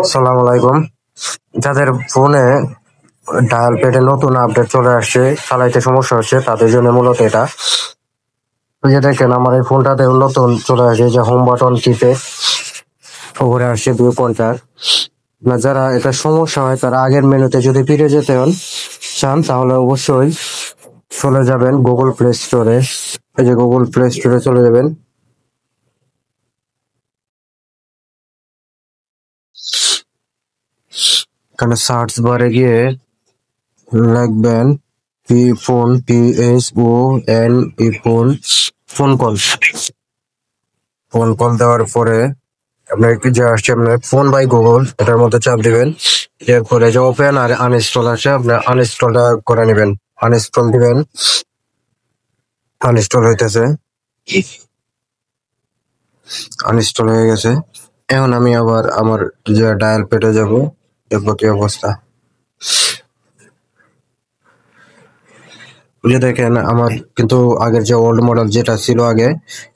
আসসালামু আলাইকুম। যাদের ফোনে ডায়াল প্যাডে নতুন আপডেট চলে আসছে, চালাইতে সমস্যা হচ্ছে, তাদের জন্য মূলত এটা। ওই যে দেখেন আমার এই ফোনটাতে নতুন চলে আসছে, যে হোম বাটন টিপে উপরে আসছে 2 পয়েন্টার। না, যারা এটা সমস্যা হয় তারা আগের মেনুতে যদি ফিরে যেতে চান তাহলে অবশ্যই চলে যাবেন গুগল প্লে স্টোরে। এই যে গুগল প্লে স্টোরে চলে যাবেন। এখানে সার্চ বারে গিয়ে লিখবেন ফোন কল। ফোন কল দেওয়ার পরে আপনার কি যে আসছে আপনার ফোন বাই গুগল, এটার মধ্যে চাপ দিবেন। এরপরে যে ওপেন আর আনইনস্টল আছে, আপনার আনইনস্টলটা করে নেবেন। আনইনস্টল দিবেন। আনইনস্টল হইতেছে, আনইনস্টল হয়ে গেছে। এখন আমি আবার আমার যে ডায়াল পেটে যাব, দেখবো কি অবস্থা। ওই যে দেখেন আমার কিন্তু আগের যে ওল্ড মডেল যেটা ছিল আগে,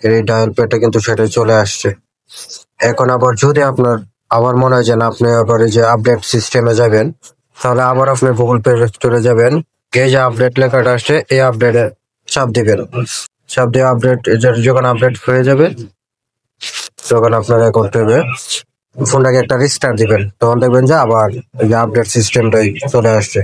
এই ডায়াল প্যাডটা কিন্তু সেটাই চলে আসছে। এখন আবার যদি আপনার আবার মনে হয় যে না, আপনি আবার এই যে আপডেট সিস্টেমে যাবেন, তাহলে আবার আপনি গুগল প্লে স্টোরে যাবেন। এই যে আপডেট লেখাটা আসছে, এই আপডেটে চাপ দিবেন। চাপ দিয়ে আপডেট, যখন আপডেট হয়ে যাবে তখন আপনারা করতে হবে ফোনটাকে একটা রিস্টার্ট দিবেন, তখন দেখবেন যে আবার এই যে আপডেট সিস্টেমটাই চলে আসছে।